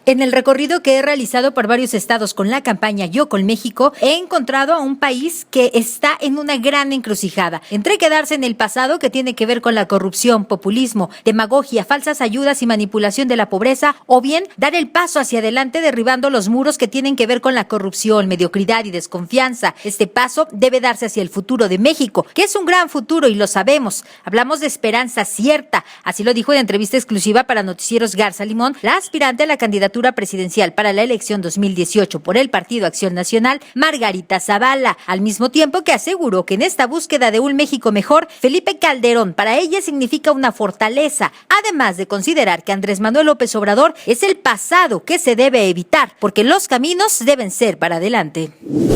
En el recorrido que he realizado por varios estados con la campaña Yo con México, he encontrado a un país que está en una gran encrucijada, entre quedarse en el pasado, que tiene que ver con la corrupción, populismo, demagogia, falsas ayudas y manipulación de la pobreza, o bien dar el paso hacia adelante derribando los muros que tienen que ver con la corrupción, mediocridad y desconfianza. Este paso debe darse hacia el futuro de México, que es un gran futuro y lo sabemos. Hablamos de esperanza cierta, así lo dijo en entrevista exclusiva para Noticieros Garza Limón, la aspirante a la candidatura presidencial para la elección 2018 por el Partido Acción Nacional, Margarita Zavala, al mismo tiempo que aseguró que en esta búsqueda de un México mejor, Felipe Calderón para ella significa una fortaleza, además de considerar que Andrés Manuel López Obrador es el pasado que se debe evitar, porque los caminos deben ser para adelante.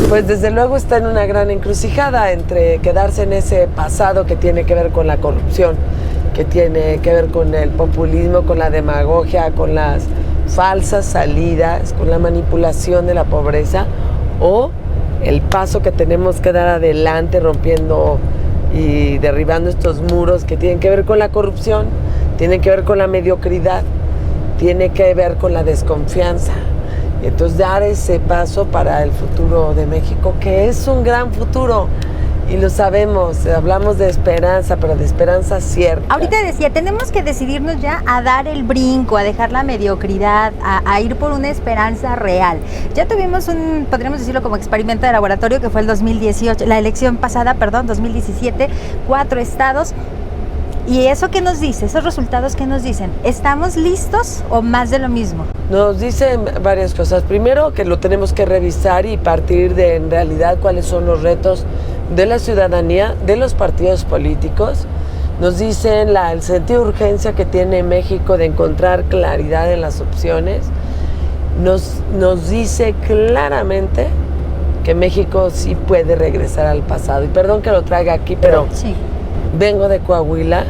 Pues desde luego está en una gran encrucijada entre quedarse en ese pasado que tiene que ver con la corrupción, que tiene que ver con el populismo, con la demagogia, con las falsas salidas, con la manipulación de la pobreza, o el paso que tenemos que dar adelante rompiendo y derribando estos muros que tienen que ver con la corrupción, tienen que ver con la mediocridad, tiene que ver con la desconfianza. Y entonces dar ese paso para el futuro de México, que es un gran futuro. Y lo sabemos, hablamos de esperanza, pero de esperanza cierta. Ahorita decía, tenemos que decidirnos ya a dar el brinco, a dejar la mediocridad, a ir por una esperanza real. Ya tuvimos podríamos decirlo como experimento de laboratorio, que fue el 2018, la elección pasada, 2017, 4 estados. ¿Y eso qué nos dice? ¿Esos resultados qué nos dicen? ¿Estamos listos o más de lo mismo? Nos dicen varias cosas. Primero, que lo tenemos que revisar y partir de en realidad cuáles son los retos de la ciudadanía, de los partidos políticos. Nos dicen el sentido de urgencia que tiene México de encontrar claridad en las opciones. Nos dice claramente que México sí puede regresar al pasado. Y perdón que lo traiga aquí, pero sí. Vengo de Coahuila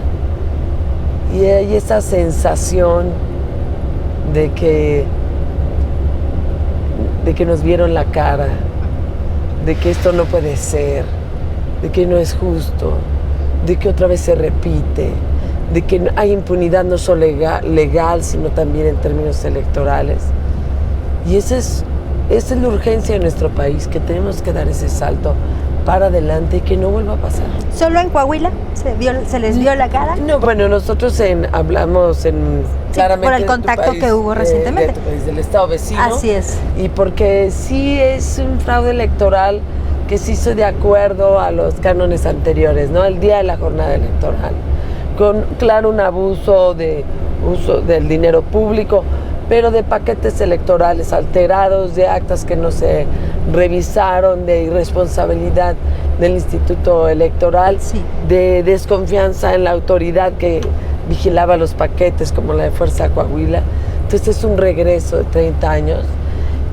y hay esa sensación de que nos vieron la cara, de que esto no puede ser, de que no es justo, de que otra vez se repite, de que hay impunidad no solo legal, sino también en términos electorales. Y esa es la urgencia de nuestro país, que tenemos que dar ese salto para adelante y que no vuelva a pasar. ¿Solo en Coahuila se les vio la cara? No, bueno, nosotros hablamos claramente por el contacto que hubo recientemente. Del estado vecino. Así es. Y porque sí es un fraude electoral que se hizo de acuerdo a los cánones anteriores, ¿no? El día de la jornada electoral. Con, claro, un abuso del dinero público, pero de paquetes electorales alterados, de actas que no se revisaron, de irresponsabilidad del Instituto Electoral, sí, de desconfianza en la autoridad que vigilaba los paquetes, como la de Fuerza Coahuila. Entonces es un regreso de 30 años.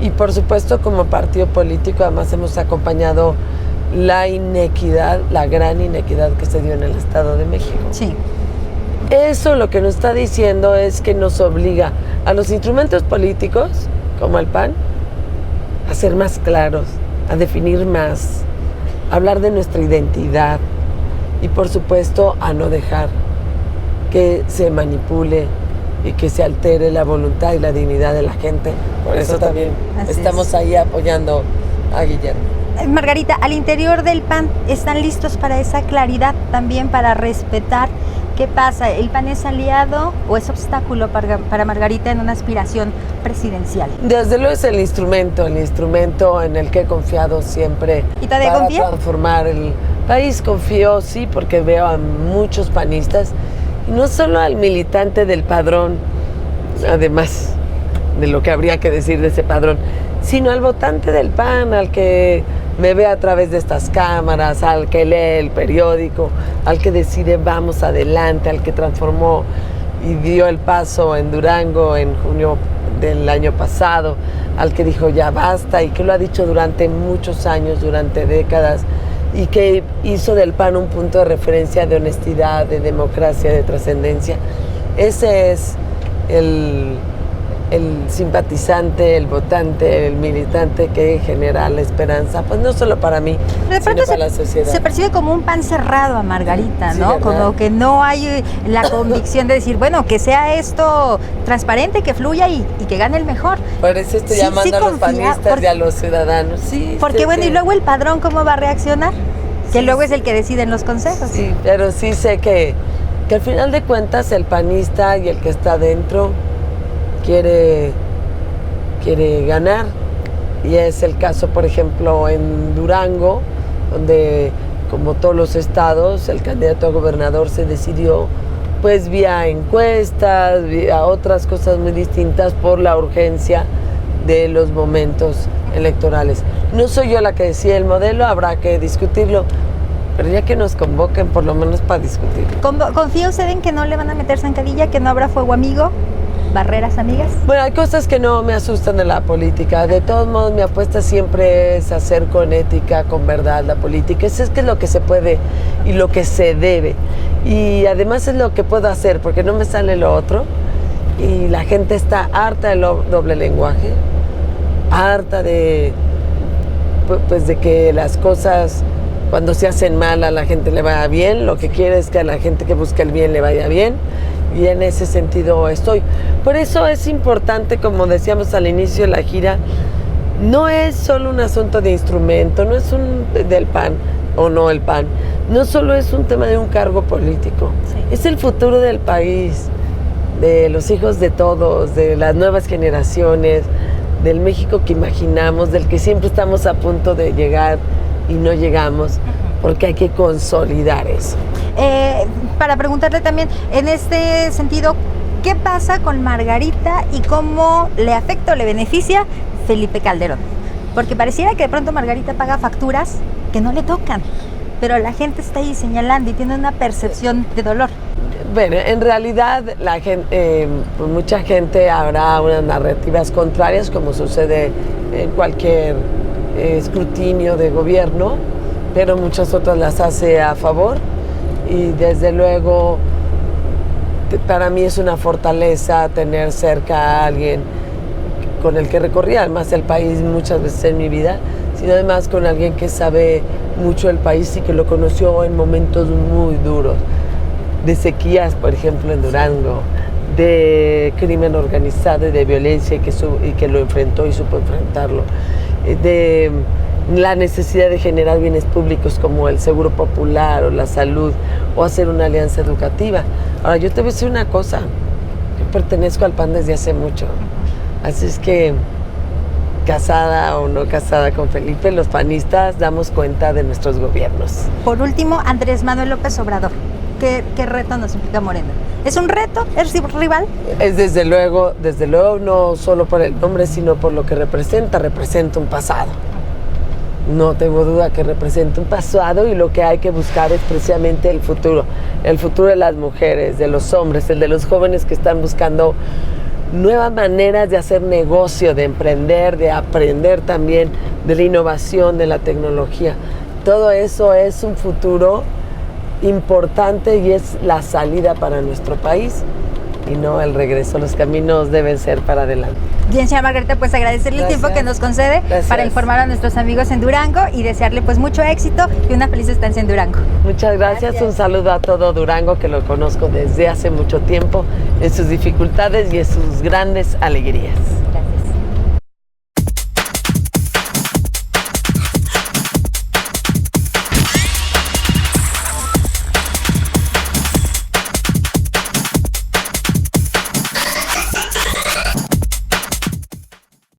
Y por supuesto, como partido político, además hemos acompañado la inequidad, la gran inequidad que se dio en el Estado de México. Sí. Eso lo que nos está diciendo es que nos obliga a los instrumentos políticos, como el PAN, a ser más claros, a definir más, a hablar de nuestra identidad y, por supuesto, a no dejar que se manipule y que se altere la voluntad y la dignidad de la gente. Por eso también estamos ahí apoyando a Guillermo. Margarita, al interior del PAN, ¿están listos para esa claridad también, para respetar? ¿Qué pasa? ¿El PAN es aliado o es obstáculo para Margarita en una aspiración presidencial? Desde luego es el instrumento en el que he confiado siempre. ¿Y todavía para confía? Transformar el país. Confío, sí, porque veo a muchos panistas, y no solo al militante del padrón, además de lo que habría que decir de ese padrón, sino al votante del PAN, al que me ve a través de estas cámaras, al que lee el periódico, al que decide vamos adelante, al que transformó y dio el paso en Durango en junio del año pasado, al que dijo ya basta y que lo ha dicho durante muchos años, durante décadas, y que hizo del PAN un punto de referencia de honestidad, de democracia, de trascendencia. Ese es el simpatizante, el votante, el militante que genera la esperanza, pues no solo para mí, sino para la sociedad. Se percibe como un pan cerrado a Margarita, Sí, ¿no? ¿verdad? Como que no hay la convicción de decir, bueno, que sea esto transparente, que fluya y que gane el mejor. Por eso estoy Sí, llamando sí a los confía, panistas y a los ciudadanos. Sí, Porque bueno, y luego el padrón, ¿cómo va a reaccionar? Que Sí, luego sí. es el que decide en los consejos. Sí, pero sí sé que al final de cuentas el panista y el que está adentro quiere ganar. Y es el caso, por ejemplo, en Durango, donde, como todos los estados, el candidato a gobernador se decidió pues vía encuestas, vía otras cosas muy distintas por la urgencia de los momentos electorales. No soy yo la que decía el modelo, habrá que discutirlo, pero ya que nos convoquen por lo menos para discutirlo. ¿Confía usted en que no le van a meter zancadilla, que no habrá fuego amigo, barreras amigas? Bueno, hay cosas que no me asustan de la política. De todos modos, mi apuesta siempre es hacer con ética, con verdad la política. Eso es que es lo que se puede y lo que se debe. Y además es lo que puedo hacer, porque no me sale lo otro. Y la gente está harta del doble lenguaje, harta de, pues, de que las cosas, cuando se hacen mal, a la gente le vaya bien. Lo que quiere es que a la gente que busca el bien le vaya bien. Y en ese sentido estoy. Por eso es importante, como decíamos al inicio de la gira, no es solo un asunto de instrumento, no es del PAN o no el PAN, no solo es un tema de un cargo político, Sí. Es el futuro del país, de los hijos de todos, de las nuevas generaciones, del México que imaginamos, del que siempre estamos a punto de llegar y no llegamos, porque hay que consolidar eso. Para preguntarle también, en este sentido, ¿qué pasa con Margarita y cómo le afecta o le beneficia Felipe Calderón? Porque pareciera que de pronto Margarita paga facturas que no le tocan, pero la gente está ahí señalando y tiene una percepción de dolor. Bueno, en realidad la gente, pues mucha gente habrá unas narrativas contrarias, como sucede en cualquier escrutinio de gobierno, pero muchas otras las hace a favor. Y desde luego, para mí es una fortaleza tener cerca a alguien con el que recorrí además el país muchas veces en mi vida, sino además con alguien que sabe mucho del país y que lo conoció en momentos muy duros, de sequías, por ejemplo, en Durango, de crimen organizado y de violencia y que lo enfrentó y supo enfrentarlo, de la necesidad de generar bienes públicos como el seguro popular o la salud o hacer una alianza educativa. Ahora, yo te voy a decir una cosa, yo pertenezco al PAN desde hace mucho, así es que casada o no casada con Felipe, los panistas damos cuenta de nuestros gobiernos. Por último, Andrés Manuel López Obrador. ¿Qué reto nos implica Morena? ¿Es un reto? ¿Es rival? Es desde luego no solo por el nombre, sino por lo que representa un pasado. No tengo duda que representa un pasado y lo que hay que buscar es precisamente el futuro de las mujeres, de los hombres, el de los jóvenes que están buscando nuevas maneras de hacer negocio, de emprender, de aprender también de la innovación, de la tecnología. Todo eso es un futuro importante y es la salida para nuestro país y no el regreso. Los caminos deben ser para adelante. Bien, señora Margarita, pues agradecerle Gracias. el tiempo que nos concede para informar a nuestros amigos en Durango y desearle pues mucho éxito y una feliz estancia en Durango. Muchas gracias. Un saludo a todo Durango, que lo conozco desde hace mucho tiempo, en sus dificultades y en sus grandes alegrías.